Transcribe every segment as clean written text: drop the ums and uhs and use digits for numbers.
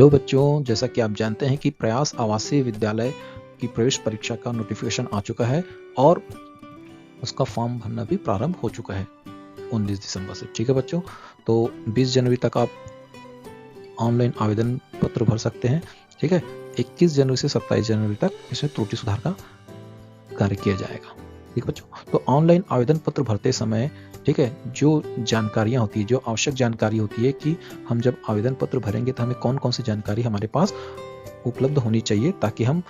Hello बच्चों, जैसा कि आप जानते हैं कि प्रयास आवासीय विद्यालय की प्रवेश परीक्षा का नोटिफिकेशन आ चुका है और उसका फॉर्म भरना भी प्रारंभ हो चुका है 19 दिसंबर से। ठीक है बच्चों, तो 20 जनवरी तक आप ऑनलाइन आवेदन पत्र भर सकते हैं। ठीक है, 21 जनवरी से 27 जनवरी तक इसमें त्रुटि सुधार का कार्य किया जाएगा। ठीक बच्चों, तो ऑनलाइन आवेदन पत्र भरते समय ठीक है, जो जानकारियां होती है, जो आवश्यक जानकारी होती है कि हम जब आवेदन पत्र भरेंगे तो हमें कौन कौन सी जानकारी हमारे पास उपलब्ध होनी चाहिए ताकि हम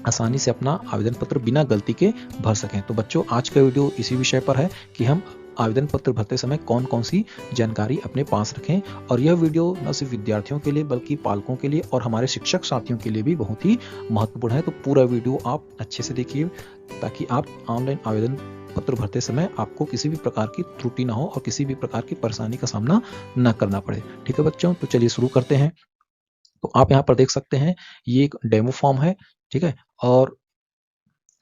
आसानी से अपना आवेदन पत्र बिना गलती के भर सकें। तो बच्चों, आज का वीडियो इसी विषय पर है कि हम आवेदन पत्र भरते समय कौन कौन सी जानकारी अपने पास रखें। और यह वीडियो न सिर्फ विद्यार्थियों के लिए बल्कि पालकों के लिए और हमारे शिक्षक साथियों के लिए भी बहुत ही महत्वपूर्ण है। तो पूरा वीडियो आप अच्छे से देखिए ताकि आप ऑनलाइन आवेदन पत्र भरते समय आपको किसी भी प्रकार की त्रुटि ना हो और किसी भी प्रकार की परेशानी का सामना न करना पड़े। ठीक है बच्चों, तो चलिए शुरू करते हैं। तो आप यहाँ पर देख सकते हैं, ये एक डेमो फॉर्म है। ठीक है, और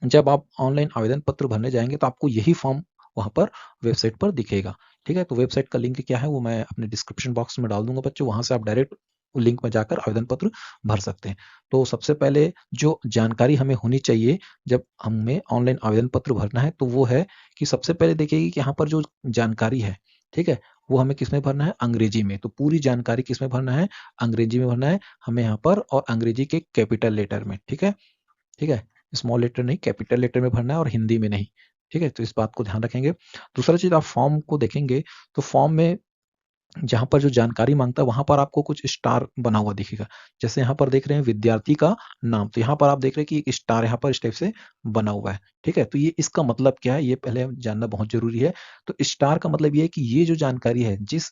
जब आप ऑनलाइन आवेदन पत्र भरने जाएंगे तो आपको यही फॉर्म वहाँ पर वेबसाइट पर दिखेगा। ठीक है, तो वेबसाइट का लिंक क्या है वो मैं अपने डिस्क्रिप्शन बॉक्स में डाल दूंगा बच्चों, वहां से आप डायरेक्ट लिंक में जाकर आवेदन पत्र भर सकते हैं। तो सबसे पहले जो जानकारी हमें होनी चाहिए जब हमें ऑनलाइन आवेदन पत्र भरना है तो वो है कि सबसे पहले देखिए कि यहाँ पर जो जानकारी है, ठीक है, वो हमें किसमें भरना है, अंग्रेजी में। तो पूरी जानकारी किसमें भरना है, अंग्रेजी में भरना है हमें यहाँ पर, और अंग्रेजी के कैपिटल लेटर में। ठीक है, ठीक है, स्मॉल लेटर नहीं, कैपिटल लेटर में भरना है और हिंदी में नहीं। ठीक है, तो इस बात को ध्यान रखेंगे। दूसरा चीज, आप फॉर्म को देखेंगे तो फॉर्म में जहां पर जो जानकारी मांगता है वहां पर आपको कुछ स्टार बना हुआ दिखेगा। जैसे यहाँ पर देख रहे हैं विद्यार्थी का नाम, तो यहाँ पर आप देख रहे हैं कि एक स्टार यहाँ पर इस टाइप से बना हुआ है। ठीक है, तो ये इसका मतलब क्या है ये पहले जानना बहुत जरूरी है। तो स्टार का मतलब ये है कि ये जो जानकारी है, जिस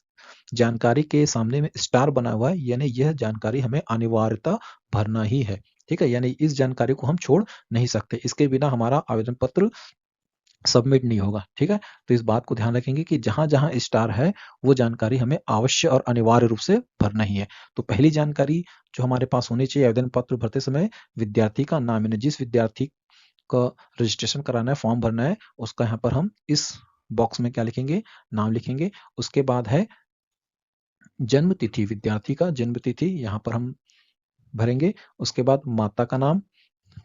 जानकारी के सामने में स्टार बना हुआ है, यानी यह जानकारी हमें अनिवार्यता भरना ही है। ठीक है, यानी इस जानकारी को हम छोड़ नहीं सकते, इसके बिना हमारा आवेदन पत्र सबमिट नहीं होगा। ठीक है, तो इस बात को ध्यान रखेंगे कि जहां जहां स्टार है वो जानकारी हमें अवश्य और अनिवार्य रूप से भरना ही है। तो पहली जानकारी जो हमारे पास होनी चाहिए आवेदन पत्र भरते समय, विद्यार्थी का नाम, यानी जिस विद्यार्थी का रजिस्ट्रेशन कराना है, फॉर्म भरना है, उसका यहाँ पर हम इस बॉक्स में क्या लिखेंगे, नाम लिखेंगे। उसके बाद है जन्म तिथि, विद्यार्थी का जन्म तिथि यहाँ पर हम भरेंगे। उसके बाद माता का नाम,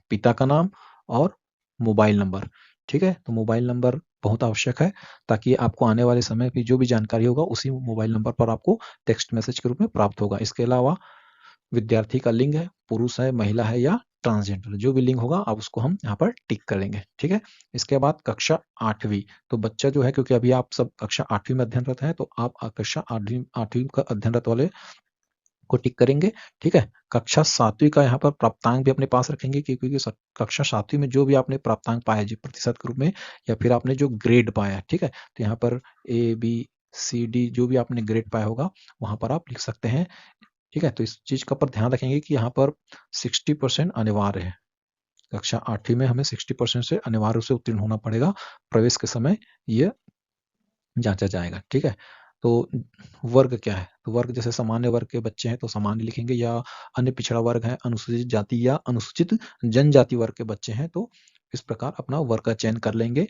पिता का नाम और मोबाइल नंबर। ठीक है, तो मोबाइल नंबर बहुत आवश्यक है ताकि आपको आने वाले समय की जो भी जानकारी होगा उसी मोबाइल नंबर पर आपको टेक्स्ट मैसेज के रूप में प्राप्त होगा। इसके अलावा विद्यार्थी का लिंग है, पुरुष है, महिला है या ट्रांसजेंडर, जो भी लिंग होगा आप उसको हम यहाँ पर टिक करेंगे। ठीक है, इसके बाद कक्षा 8वीं, तो बच्चा जो है, क्योंकि अभी आप सब कक्षा 8वीं में अध्ययनरत हैं, तो आप कक्षा 8वीं का अध्ययनरत वाले को टिक करेंगे। ठीक है, कक्षा 7वीं का यहाँ पर प्राप्तांक भी अपने पास रखेंगे क्योंकि कक्षा 7वीं में जो भी आपने प्राप्तांक पाया जी प्रतिशत के रूप में, या फिर आपने जो ग्रेड पाया, ठीक है, तो यहाँ पर A B C D जो भी आपने ग्रेड पाया होगा वहां पर आप लिख सकते हैं। ठीक है, तो इस चीज का पर ध्यान रखेंगे कि यहाँ पर 60% अनिवार्य है। कक्षा 8वीं में हमें 60% से अनिवार्य रूप से उत्तीर्ण होना पड़ेगा, प्रवेश के समय यह जांचा जाएगा। ठीक है, तो वर्ग क्या है, तो वर्ग जैसे सामान्य वर्ग के बच्चे हैं तो सामान्य लिखेंगे, या अन्य पिछड़ा वर्ग है, अनुसूचित जाति या अनुसूचित जनजाति वर्ग के बच्चे हैं तो इस प्रकार अपना वर्ग का चयन कर लेंगे।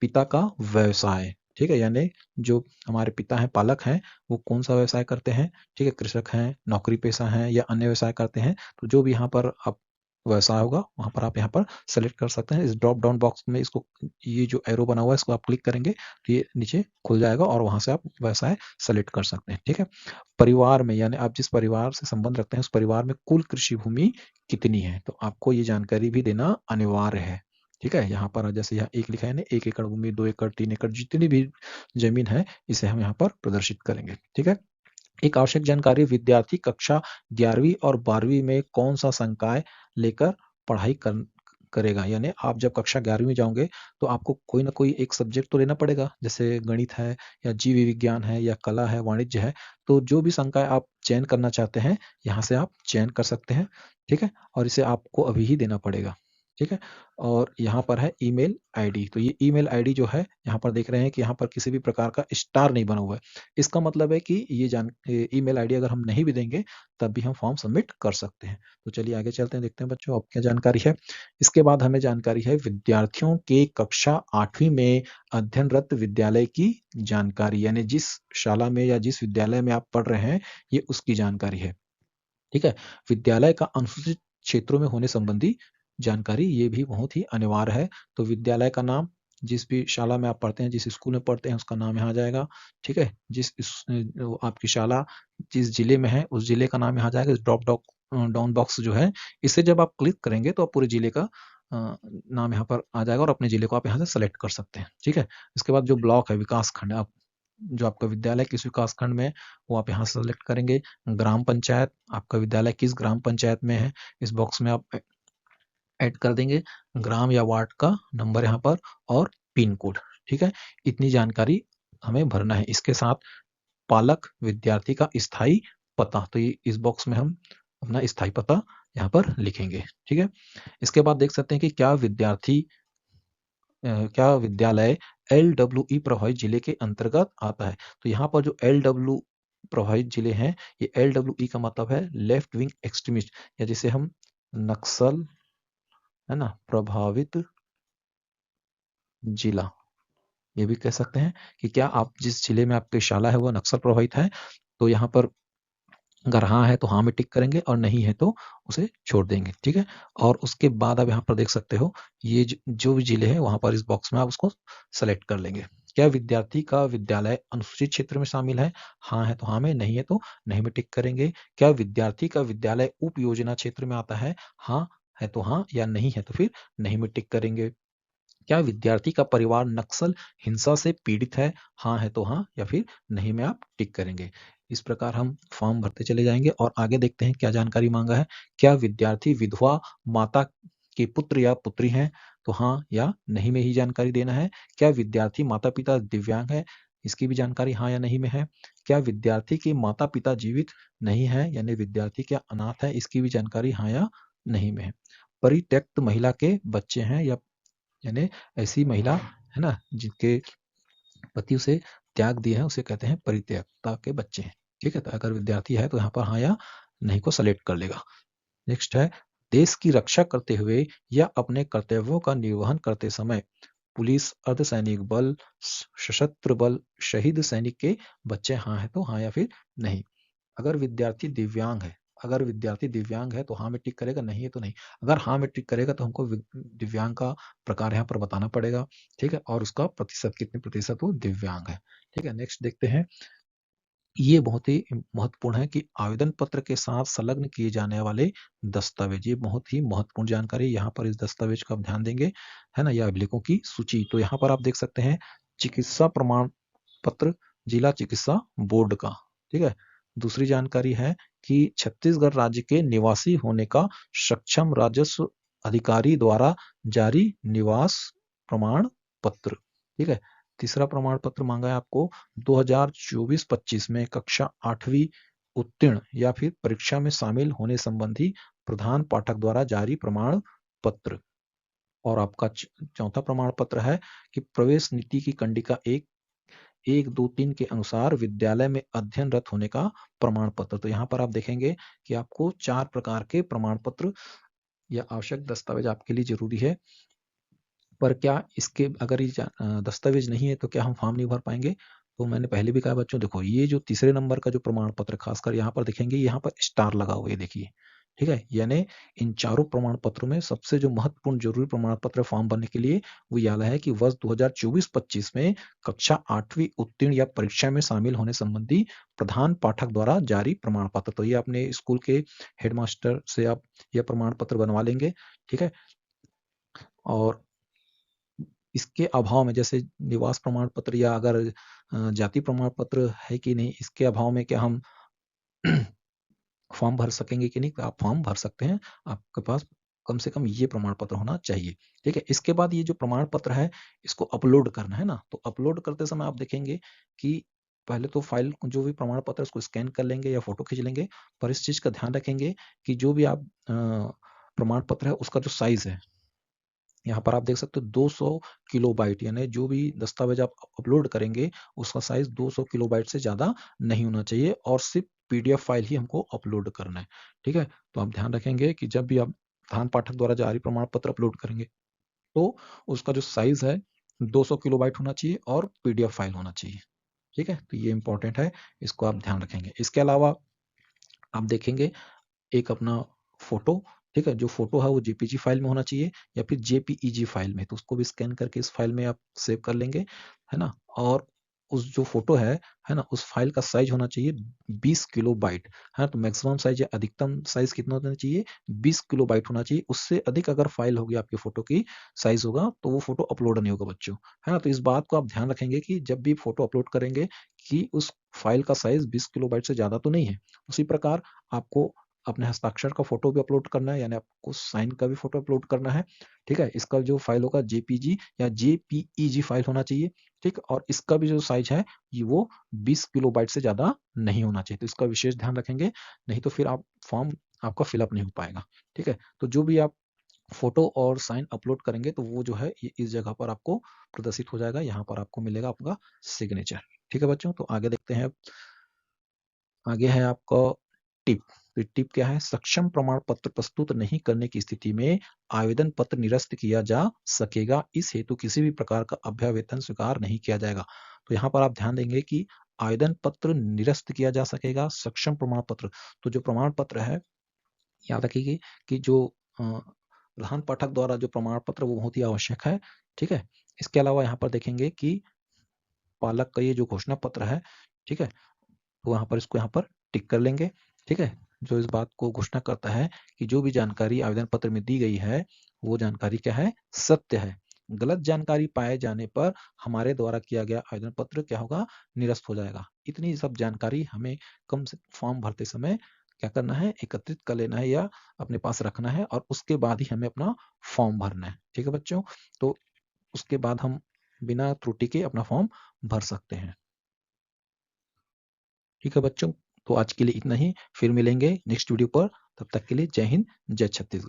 पिता का व्यवसाय, ठीक है, यानी जो हमारे पिता हैं, पालक हैं, वो कौन सा व्यवसाय करते हैं। ठीक है, कृषक हैं, नौकरी पेशा हैं या अन्य व्यवसाय करते हैं, तो जो भी यहाँ पर आप व्यवसाय होगा वहां पर आप यहाँ पर सेलेक्ट कर सकते हैं। इस ड्रॉप डाउन बॉक्स में इसको, ये जो एरो बना हुआ है इसको आप क्लिक करेंगे तो ये नीचे खुल जाएगा और वहां से आप व्यवसाय सेलेक्ट कर सकते हैं। ठीक है, परिवार में, यानी आप जिस परिवार से संबंध रखते हैं उस परिवार में कुल कृषि भूमि कितनी है, तो आपको ये जानकारी भी देना अनिवार्य है। ठीक है, यहाँ पर जैसे यहाँ एक लिखा है ना, 1 एकड़ भूमि, 2 एकड़, 3 एकड़, जितनी भी जमीन है इसे हम यहाँ पर प्रदर्शित करेंगे। ठीक है, एक आवश्यक जानकारी, विद्यार्थी कक्षा 11वीं और 12वीं में कौन सा संकाय लेकर पढ़ाई करेगा, यानी आप जब कक्षा 11वीं में जाओगे तो आपको कोई ना कोई एक सब्जेक्ट तो लेना पड़ेगा, जैसे गणित है या जीव विज्ञान है या कला है, वाणिज्य है। तो जो भी संकाय आप चयन करना चाहते हैं यहाँ से आप चयन कर सकते हैं। ठीक है, और इसे आपको अभी ही देना पड़ेगा। ठीक है, और यहाँ पर है ईमेल आईडी, तो ये ईमेल आईडी जो है यहाँ पर देख रहे हैं कि यहाँ पर किसी भी प्रकार का स्टार नहीं बना हुआ है। इसका मतलब है कि ये ईमेल आईडी अगर हम नहीं भी देंगे तब भी हम फॉर्म सबमिट कर सकते हैं। तो चलिए आगे चलते हैं, देखते हैं बच्चों अब क्या जानकारी है। इसके बाद हमें जानकारी है विद्यार्थियों के कक्षा 8वीं में अध्ययनरत विद्यालय की जानकारी, यानी जिस शाला में या जिस विद्यालय में आप पढ़ रहे हैं ये उसकी जानकारी है। ठीक है। विद्यालय का अनुसूचित क्षेत्रों में होने संबंधी जानकारी ये भी बहुत ही अनिवार्य है। तो विद्यालय का नाम, जिस भी शाला में आप पढ़ते हैं, जिस स्कूल में पढ़ते हैं, उसका नाम यहाँ आ जाएगा। ठीक है। आपकी शाला जिस जिले में है उस जिले का नाम यहाँ जाएगा। ड्रॉप डाउन बॉक्स जो है, इसे जब आप क्लिक करेंगे तो आप पूरे जिले का नाम यहाँ पर आ जाएगा और अपने जिले को आप यहाँ से सेलेक्ट कर सकते हैं। ठीक है। इसके बाद जो ब्लॉक है, विकास खंड, आप जो आपका विद्यालय किस विकास खंड में है वो आप यहाँ सेलेक्ट करेंगे। ग्राम पंचायत, आपका विद्यालय किस ग्राम पंचायत में है, इस बॉक्स में आप ऐड कर देंगे ग्राम या वार्ड का नंबर यहाँ पर और पिन कोड। ठीक है। इतनी जानकारी हमें भरना है। इसके साथ पालक विद्यार्थी का स्थायी पता, तो ये इस बॉक्स में हम अपना स्थायी पता यहाँ पर लिखेंगे। ठीक है। इसके बाद देख सकते हैं कि क्या विद्यालय LWE प्रभावित जिले के अंतर्गत आता है। तो यहाँ पर जो LW प्रभावित जिले हैं, ये LWE का मतलब है लेफ्ट विंग एक्सट्रीमिस्ट, या जिसे हम नक्सल, है ना, प्रभावित जिला ये भी कह सकते हैं। कि क्या आप जिस जिले में आपकी शाला है वो नक्सल प्रभावित है, तो यहाँ पर अगर हाँ है तो हाँ में टिक करेंगे और नहीं है तो उसे छोड़ देंगे। ठीक है। और उसके बाद आप यहाँ पर देख सकते हो ये जो भी जिले हैं वहां पर इस बॉक्स में आप उसको सेलेक्ट कर लेंगे। क्या विद्यार्थी का विद्यालय अनुसूचित क्षेत्र में शामिल है, हाँ है तो हाँ में, नहीं है तो नहीं में टिक करेंगे। क्या विद्यार्थी का विद्यालय उप योजना क्षेत्र में आता है, हाँ है तो हाँ, या नहीं है तो फिर नहीं में टिक करेंगे। क्या विद्यार्थी का परिवार नक्सल हिंसा से पीड़ित है, हाँ है तो हाँ, या फिर नहीं में आप टिक करेंगे। इस प्रकार हम फॉर्म भरते चले जाएंगे और आगे देखते हैं क्या जानकारी मांगा है। क्या विद्यार्थी विधवा माता के पुत्र या पुत्री हैं, तो हाँ या नहीं में ही जानकारी देना है। क्या विद्यार्थी माता पिता दिव्यांग है, इसकी भी जानकारी हाँ या नहीं में है। क्या विद्यार्थी के माता पिता जीवित नहीं है, यानी विद्यार्थी क्या अनाथ है, इसकी भी जानकारी हाँ या नहीं में है। परित्यक्त महिला के बच्चे हैं, या यानी ऐसी महिला है ना जिनके पति उसे त्याग दिए हैं, उसे कहते हैं परित्यक्ता के बच्चे हैं। ठीक है। तो अगर विद्यार्थी है तो यहाँ पर हाँ या नहीं को सेलेक्ट कर लेगा। नेक्स्ट है, देश की रक्षा करते हुए या अपने कर्तव्यों का निर्वहन करते समय पुलिस, अर्धसैनिक बल, सशस्त्र बल, शहीद सैनिक के बच्चे हाँ है तो हाँ, या फिर नहीं। अगर विद्यार्थी दिव्यांग है, अगर विद्यार्थी दिव्यांग है तो हाँ में टिक करेगा, नहीं है तो नहीं। अगर हाँ में टिक करेगा तो हमको दिव्यांग का प्रकार यहाँ पर बताना पड़ेगा। ठीक है। और उसका प्रतिशत, कितने प्रतिशत वो दिव्यांग है। ठीक है। नेक्स्ट देखते हैं। ये बहुत ही महत्वपूर्ण है कि आवेदन पत्र के साथ संलग्न किए जाने वाले दस्तावेज, ये बहुत ही महत्वपूर्ण जानकारी। यहाँ पर इस दस्तावेज का आप ध्यान देंगे, है ना, यह अभिलेखों की सूची। तो यहाँ पर आप देख सकते हैं चिकित्सा प्रमाण पत्र जिला चिकित्सा बोर्ड का। ठीक है। दूसरी जानकारी है कि छत्तीसगढ़ राज्य के निवासी होने का सक्षम राजस्व अधिकारी द्वारा जारी निवास प्रमाण पत्र। ठीक है। तीसरा प्रमाण पत्र मांगा है आपको 2024-25 में कक्षा 8वीं उत्तीर्ण या फिर परीक्षा में शामिल होने संबंधी प्रधान पाठक द्वारा जारी प्रमाण पत्र। और आपका चौथा प्रमाण पत्र है कि प्रवेश नीति की कंडिका 1, 2, 3 के अनुसार विद्यालय में अध्ययनरत होने का प्रमाण पत्र। तो यहाँ पर आप देखेंगे कि आपको 4 प्रकार के प्रमाण पत्र या आवश्यक दस्तावेज आपके लिए जरूरी है। पर क्या इसके अगर ये दस्तावेज नहीं है तो क्या हम फॉर्म नहीं भर पाएंगे। तो मैंने पहले भी कहा बच्चों, देखो ये जो तीसरे नंबर का जो प्रमाण पत्र, खासकर यहाँ पर देखेंगे, यहाँ पर स्टार लगा हुआ है, देखिए। ठीक है। यानी इन चारों प्रमाण पत्रों में सबसे जो महत्वपूर्ण जरूरी प्रमाण पत्र फॉर्म भरने के लिए वो ये वाला है कि वर्ष 2024-25 में कक्षा 8वीं उत्तीर्ण या परीक्षा में शामिल होने संबंधी प्रधान पाठक द्वारा जारी प्रमाण पत्र। तो ये अपने स्कूल के हेडमास्टर से आप यह प्रमाण पत्र बनवा लेंगे। ठीक है। और इसके अभाव में, जैसे निवास प्रमाण पत्र या अगर जाति प्रमाण पत्र है कि नहीं, इसके अभाव में क्या हम फॉर्म भर सकेंगे कि नहीं, तो आप फॉर्म भर सकते हैं। आपके पास कम से कम ये प्रमाण पत्र होना चाहिए। ठीक है। इसके बाद ये जो प्रमाण पत्र है इसको अपलोड करना है ना, तो अपलोड करते समय आप देखेंगे कि पहले तो फाइल जो भी प्रमाण पत्र उसको स्कैन कर लेंगे या फोटो खींच लेंगे। पर इस चीज का ध्यान रखेंगे कि जो भी आप प्रमाण पत्र है उसका जो साइज है, यहाँ पर आप देख सकते हो 200 किलोबाइट, यानी जो भी दस्तावेज आप अपलोड करेंगे उसका साइज 200 किलोबाइट से ज्यादा नहीं होना चाहिए और सिर्फ पीडीएफ फाइल ही हमको अपलोड करना है। ठीक है। तो आप ध्यान रखेंगे कि जब भी आप प्रधान पाठक द्वारा जारी प्रमाण पत्र अपलोड करेंगे तो उसका जो साइज है 200 किलोबाइट होना चाहिए और पीडीएफ फाइल होना चाहिए। ठीक है। तो ये इंपॉर्टेंट है, इसको आप ध्यान रखेंगे। इसके अलावा आप देखेंगे एक अपना फोटो, ठीक है, जो फोटो है वो जेपीजी फाइल में होना चाहिए या फिर जेपीईजी फाइल में, तो उसको भी स्कैन करके इस फाइल में आप सेव कर लेंगे, है ना। और उस जो फोटो है ना, उस फाइल का साइज होना चाहिए 20 किलोबाइट, है। तो मैक्सिमम साइज या अधिकतम साइज कितना होना चाहिए, 20 किलोबाइट होना चाहिए। उससे अधिक अगर फाइल होगी आपकी फोटो की साइज होगा तो वो फोटो अपलोड नहीं होगा बच्चों, है ना। तो इस बात को आप ध्यान रखेंगे कि जब भी फोटो अपलोड करेंगे कि उस फाइल का साइज 20 किलोबाइट से ज्यादा तो नहीं है। उसी प्रकार आपको अपने हस्ताक्षर का फोटो भी अपलोड करना है, यानी आपको साइन का भी फोटो अपलोड करना है, ठीक है। इसका जो फाइल होगा जेपीजी या जेपीईजी फाइल होना चाहिए, ठीक। और इसका भी जो साइज है ये वो 20 किलोबाइट से ज्यादा नहीं होना चाहिए, तो इसका विशेष ध्यान रखेंगे, नहीं तो फिर आप फॉर्म आपका फिलअप नहीं हो पाएगा, ठीक है। तो जो भी आप फोटो और साइन अपलोड करेंगे तो वो जो है ये इस जगह पर आपको प्रदर्शित हो जाएगा, यहाँ पर आपको मिलेगा आपका सिग्नेचर, ठीक है बच्चों। तो आगे देखते हैं। आगे है आपका टिप। तो टिप क्या है, सक्षम प्रमाण पत्र प्रस्तुत नहीं करने की स्थिति में आवेदन पत्र निरस्त किया जा सकेगा, इस हेतु किसी भी प्रकार का अभ्यावेतन स्वीकार नहीं किया जाएगा। तो यहाँ पर आप ध्यान देंगे कि आवेदन पत्र निरस्त किया जा सकेगा, सक्षम प्रमाण पत्र, तो जो प्रमाण पत्र है याद रखिए कि जो प्रधान पाठक द्वारा जो प्रमाण पत्र वो बहुत ही आवश्यक है, ठीक है। इसके अलावा यहाँ पर देखेंगे कि पालक का ये जो घोषणा पत्र है, ठीक है, तो वहां पर इसको यहाँ पर टिक कर लेंगे, ठीक है। जो इस बात को घोषणा करता है कि जो भी जानकारी आवेदन पत्र में दी गई है वो जानकारी क्या है, सत्य है। गलत जानकारी पाए जाने पर हमारे द्वारा किया गया आवेदन पत्र क्या होगा, निरस्त हो जाएगा। इतनी सब जानकारी हमें कम से फॉर्म भरते समय क्या करना है, एकत्रित कर लेना है या अपने पास रखना है, और उसके बाद ही हमें अपना फॉर्म भरना है, ठीक है बच्चों। तो उसके बाद हम बिना त्रुटि के अपना फॉर्म भर सकते हैं, ठीक है बच्चों। तो आज के लिए इतना ही, फिर मिलेंगे नेक्स्ट वीडियो पर। तब तक के लिए जय हिंद, जय छत्तीसगढ़।